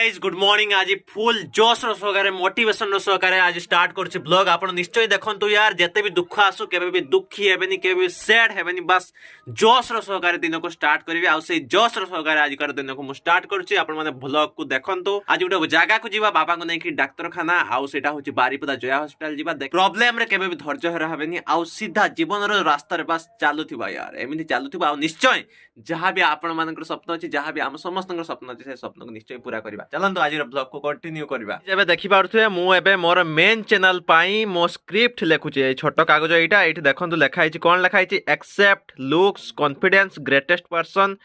Guys good morning. आज full जोश रो सहकारे motivation रो सहकारे आज स्टार्ट करछि ब्लॉग। आपण निश्चय देखंतु यार, जते भी दुख आसु केबे भी दुखी हेबेनी, केबे भी सैड हेबेनी, बस जोश रो सहकारे दिन को स्टार्ट करिवे। आ से जोश रो सहकारे आज कर दिन को मु स्टार्ट करछि। आपण माने ब्लॉग को देखंतु। आज उडे जागा को जीवा बाबा को नै कि डाक्तरखाना, आ सेटा होछि बारीपदा जया हॉस्पिटल जीवा। प्रॉब्लम रे केबे भी धैर्य हरा हेबेनी, आ सीधा जीवन रो रास्ता रे बस चालुथिबा यार, एमिति चालुथिबा। आ निश्चय जहां भी आपण मानकर स्वप्न अछि, जहां भी हम समस्त स्वप्न अछि, से स्वप्न को निश्चय पूरा करिबा। चलंतु आज ब्लॉग को कंटिन्यू करबा। जेबे देखि पारुथे मु एबे मोर मेन चैनल पाई मो स्क्रिप्ट लेखुचे। ए छोटो कागज एटा एठी देखंतु लेखा हिची, कोन लेखा हिची, except looks confidence greatest person.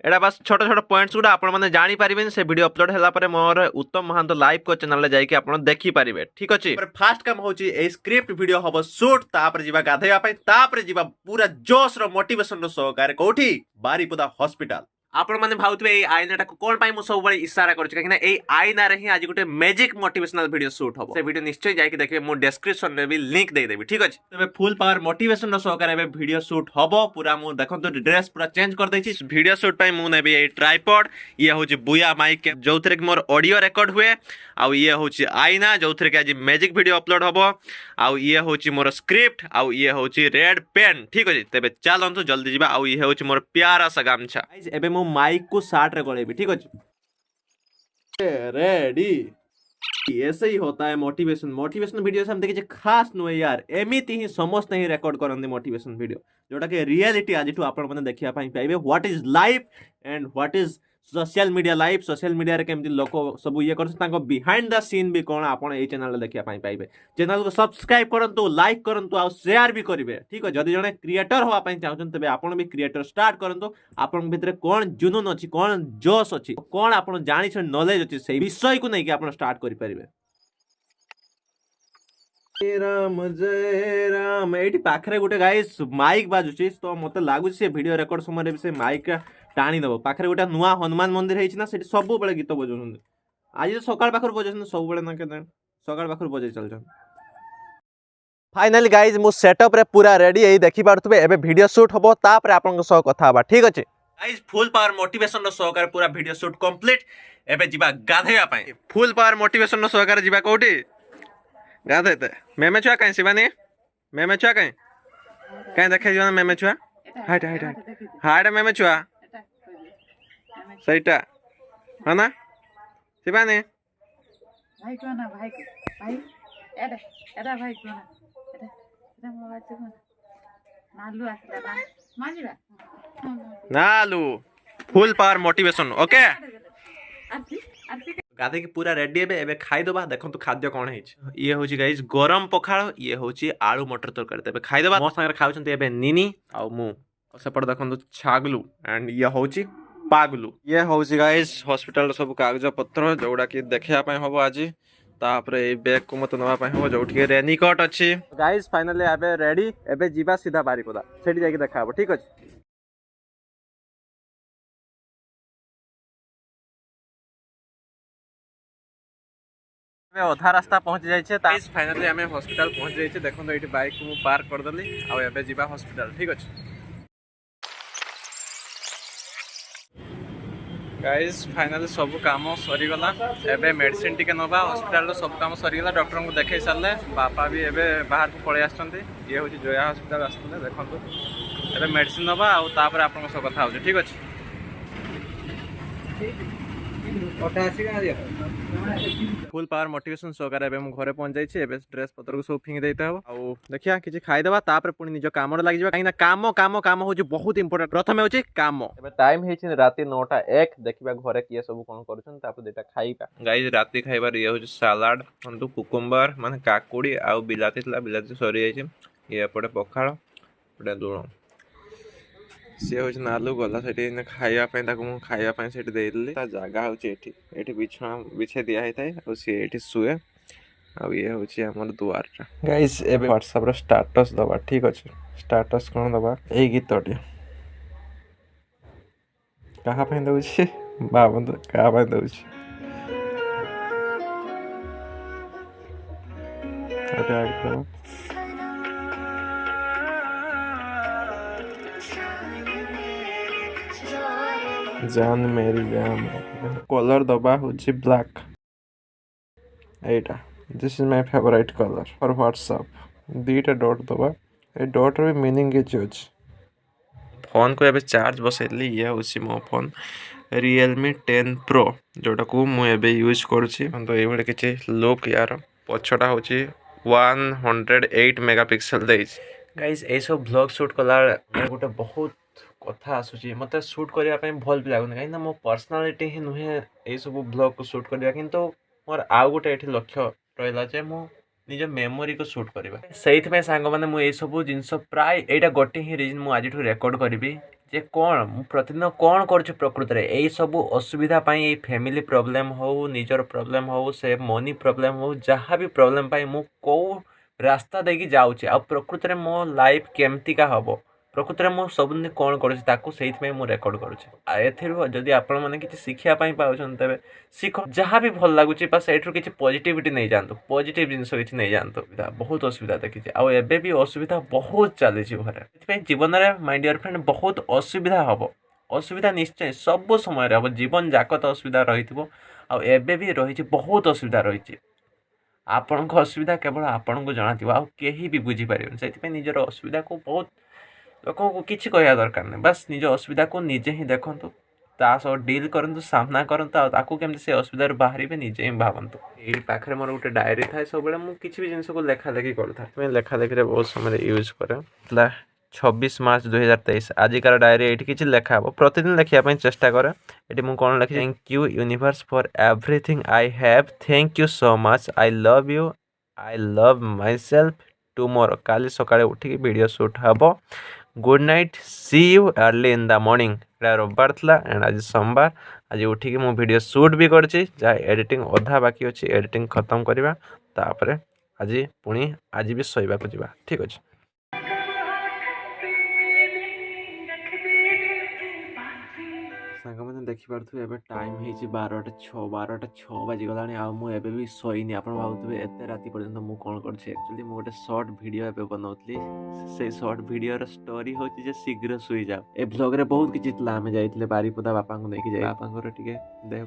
एटा बस छोटो छोटो पॉइंट्स गुडा आपण माने जानि पारिबेन। से वीडियो अपलोड होला परे मोर उत्तम महांत लाइव को चैनल ले जाई कि आपण देखि पारिबे, ठीक अछि। पर फास्ट काम होची ए स्क्रिप्ट वीडियो हबो शूट, तापर जीवा गाधेया पई, तापर जीवा पूरा जोश रो मोटिवेशन रो सहकारे कोठी बारीपदा हॉस्पिटल। आपण माने भाउतबे ए आईनाटा को कोन पाई मु सब बळे इशारा करछि, काकिना ए आईना रे ही आज गुटे मैजिक मोटिवेशनल वीडियो शूट हबो। से वीडियो निश्चय जाई कि देखबे, मु डिस्क्रिप्शन रे भी लिंक दे देबी, ठीक अछि। तबे फुल पावर मोटिवेशन रो सहकारे एबे वीडियो शूट हबो। पूरा मु देखंतु ड्रेस पूरा चेंज कर दैछि। वीडियो शूट पाई मु नेबी ए ट्राइपॉड, ये होछि बुया माइक जोथरे कि मोर ऑडियो रिकॉर्ड हुए, आ ये होछि आईना जोथरे कि आज मैजिक वीडियो अपलोड हबो, आ ये होछि मोर स्क्रिप्ट, आ ये होछि रेड पेन, ठीक अछि। तबे चलंतु जल्दी जिबा। आ ये होछि मोर प्यारा सा गामछा। गाइस एबे मु माइक को शार्ट रे गळेबी, ठीक अछि। रेडी। ऐसे ही होता है मोटिवेशन। मोटिवेशन वीडियो से हम देखिए खास नुए यार, एमिति ही समस्त ही रिकॉर्ड करन मोटिवेशन वीडियो, जोटा के रियलिटी आज आपण माने देखिया पाई पाइबे। What is life and what is social media life. Social media रे केमति लोक सब ये करछ, तांको बिहाइंड द सीन भी कोन आपण ए चैनल रे देखिया पाई पाइबे। चैनल को सब्सक्राइब करंतु, लाइक करंतु, आ शेयर भी करिवे, ठीक है। जदि जने क्रिएटर होवा पाई चाहछन, तबे आपण भी क्रिएटर स्टार्ट करंतु। आपण भितरे कोन जुनून अछि, कोन जोश अछि, कोन आपण जानि छ नॉलेज अछि, से विषय को नै कि आपण स्टार्ट करि परिबे। राम जय राम। एठी पाखरे गोटे गाइस माइक बाजुची, तो मते लागु से वीडियो रिकॉर्ड समय रे से माइक टाणी दबो। पाखरे गोटे नुआ हनुमान मंदिर हेछि ना, सेठी सब बेले गीत बजौछन। आज तो सकाळ पाखर बजौछन, सब बेले ना के सकाळ पाखर बजै चलछन। फाइनली गाइस मु सेटअप रे पूरा रेडी एई देखि पारथबे। एबे वीडियो शूट हबो, तापर आपन सह कथा हबा, ठीक अछि। गाइस फुल पावर मोटिवेशन रो सहकार पूरा वीडियो शूट कंप्लीट। एबे जिबा गाधेया पाई। फुल पावर मोटिवेशन रो सहकार जिबा कोठी गाधेते। मेमे छुआ काई शिवानी, मेमे छुआ काई काई देखै जना मेमे छुआ। हाइट हाइट हाइट हाइट मेमे छुआ सहीटा है ना शिवानी। भाई को ना, भाई भाई एडा एडा भाई को ना, एडा एडा मोबाइल तो नालू आखला ना माजिबा नालू। Full power motivation, okay. आरती आरती गाधे की पूरा रेडी एबे एबे खाइ दबा। देखंतु खाद्य कोन हेछि। ये होछि गाइस गरम पखाळ, ये होछि आलू मटर तरकारी। तबे खाइ दबा। मो संगे खाउछन्ते एबे नीनी आ मु। और सेपट देखंतु छागलू एंड ये होछि पागलू। ये होछि गाइस हॉस्पिटल सब कागज पत्र जोडा कि देखिया पय हबो आज। तापरे ए बैग को मत नवा पय हबो, जोठी के रेनीकोट अछि। गाइस फाइनली एबे रेडी। एबे जीवा सीधा बारीपदा, सेठी जाके देखा हबो, ठीक अछि। अधा रास्ता पहुंच जाइए। फाइनली आम हॉस्पिटल पहुंच जाइए। देखो ये बाइक को पार्क करदेली, आबे जीवा हॉस्पिटल, ठीक अच्छे। गाइस फाइनली सब काम सरीगला। एबे मेडिसिन टिके नवा। हॉस्पिटल सब काम सरीगला, डॉक्टर को देखे सारे। बापा भी एबे बाहर को पळै आछंती। ये होची जया हॉस्पिटल आछंती, देखंतु एबे मेडिसिन नवा आ तापर आपन सब कथा होची, ठीक अछि। फुल पावर मोटिवेशन सहकार एबे मु घरे पहुंच जाइछि। एबे ड्रेस पत्र को सब फिंग देते हो, आ देखिया किछि खाइ देबा, तापर पुनी निज काम रे लागि जेबा। काइना काम काम काम होची बहुत इंपोर्टेंट। प्रथमे होची काम। एबे टाइम हेछि राती 9:01। देखिबा घरे किए सब कोन करूछन, तापर देटा खाइबा। गाइस राती खाइबार ये होची सलाड, हंतु कुकुम्बर माने काकुडी आ बिलाती थला, बिलाती सरी जाइछि। ये पडे पखाळ, पडे लुण। से होची नालू गला सेठी ने खाइया पे, ताको मु खाइया पे सेठी देइली। ता जागा होची एठी, एठी बिछा बिछे दिया है थाए, और से एठी सुए। आ ये होची हमर दुआर। गाइस एबे WhatsApp रे स्टेटस दबा, ठीक अछि। स्टेटस कोन दबा, ए गीतटी कहा पे दउछि बाबन, कहा पे दउछि अटैक दबा। जान मेरी जान कलर दबा होची ब्लैक एटा this is my favourite colour for WhatsApp दीटा डॉट दबा ए डॉट रे मीनिंग किछ अछि फोन को एबे चार्ज बसैली ये होची मो फोन Realme 10 Pro जोटा को मु एबे यूज करछि तो ए बडे किछि लुक यार पछटा होची 108 मेगापिक्सल देइछ गाइस ए सब ब्लॉग शूट कला गोटे बहुत कथा आसुची मते शूट करिया पय भल भी लागुनी काई ना मो पर्सनालिटी ही नुहे ए सब ब्लॉग को शूट करिया किंतु मोर आउ गोटे एठी लक्ष्य रहला जे मु निज मेमोरी को शूट करिबा सेहित में सांग माने मु ए सब जिंस प्राय एटा गोटे ही रीजन मु आज रेकॉर्ड करिबी जे कोन मु प्रतिदिन कोन करछु प्रकृति रे ए सब असुविधा पई ए फैमिली प्रॉब्लम हो निजर प्रॉब्लम हो से मनी प्रॉब्लम हो जहां भी प्रॉब्लम पई मु को रास्ता देखि जाउछि आ प्रकृति रे मो लाइफ केमती का हबो प्रकृति रे मो सबने कोन करछि ताकू सेहित में मु रेकॉर्ड करूछि आ एथिरु जदी आपण माने किछि शिक्षा पई पाउछन तबे सिखो जहां भी भल लागुछि बस एठु किछि पॉजिटिविटी नै जानतो पॉजिटिव जिंस किछि नै जानतो बहुत असुविधा देखिछि आ एबे भी असुविधा बहुत चली छि घरे एथि जीवन रे माय डियर फ्रेंड बहुत असुविधा हबो असुविधा निश्चय सब समय रे हबो जीवन जाकत असुविधा रहिथिबो आ एबे भी रहिछि बहुत असुविधा रहिछि आपण को असुविधा केवल आपण को जाना थिबा आ केही भी बुझी पारिबन सेति पे निजर असुविधा को बहुत लोगों को किछि कहया दरकार नै बस निज असुविधा को निजे ही देखंतु ता सो डील करंतु सामना करंतु आ ताकू केमते से असुविधा रे बाहरिबे निजे ही भावंतु एई पाखरे मोर गुटे डायरी थाए सब बेले मु किछि भी जिंस को लेखा लेखि करथा मैं लेखा लेखि रे बहुत समय यूज करे ला 26 मार्च 2023 आजिकार डायरी एठी किछि लेखा हो प्रतिदिन लेखिया पय चेष्टा करे एठी मु कोन लेखि thank you universe for everything I have thank you so much I love you I love myself tomorrow काली सकाळे उठी की वीडियो शूट हबो good night see you early in the morning एटा रविवार थला एंड आज सोमवार आज उठी की मु वीडियो शूट भी करछि जा एडिटिंग अधा बाकी अछि एडिटिंग खत्म करबा तापरे आज पुणी आज भी सोइबा को जिबा ठीक अछि सांग मैंने देखी पार्थु एबे टाइम हेछि 12:06 बाजी गलानी आ मु एबे भी सोइनी आपण भाबुतबे एते राती पर्यंत मु कोन करछि एक्चुअली मु गोटे शॉर्ट वीडियो एबे बनाउतली से शॉर्ट वीडियो र स्टोरी होछि जे शीघ्र सोई जा ए ब्लॉग रे बहुत किछि तला हमें जाइतले बारीपुदा बापा को नेकी जाय बापा को टिके देह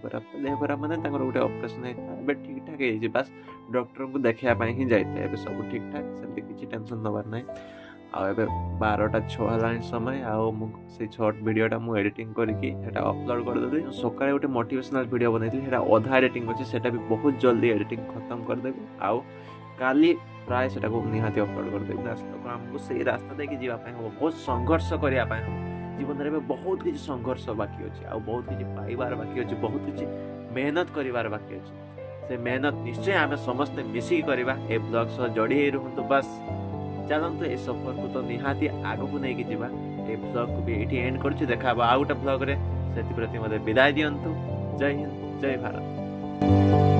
खराब माने तांकर गोटे ऑपरेशन है एबे ठीक ठाक हेछि बस डॉक्टर को देखिया पई ही जाइते एबे सब ठीक ठाक सेमति किछि टेंशन नबर नै आ एबे 12:06 हलानी समय आ मु से शॉर्ट वीडियोटा मु एडिटिंग करके एटा अपलोड कर देली सकाळे गोटे मोटिवेशनल वीडियो बनैली एटा आधा एडिटिंग अछि सेटा भी बहुत जल्दी एडिटिंग खत्म कर देबी आ काली प्राय सेटा को निहाती अपलोड कर देबी रास्ता को हमको सही रास्ता देखि जीवा पय हो बहुत संघर्ष करिया पय जीवन रे बहुत किछि संघर्ष बाकी अछि आ बहुत किछि पाइबार बाकी अछि बहुत किछि मेहनत करिवार बाकी अछि से मेहनत निश्चय हमें समस्त मिसी करबा ए ब्लॉग सो जोड़ी रहंतु बस चलंतु ए सफर को तो निहाती आगो को नहीं जीवा ए ब्लॉग को भी एठी एंड करछु देखा आउट ब्लॉग रे सेति प्रति मते विदाय दियंतु जय हिंद जय भारत।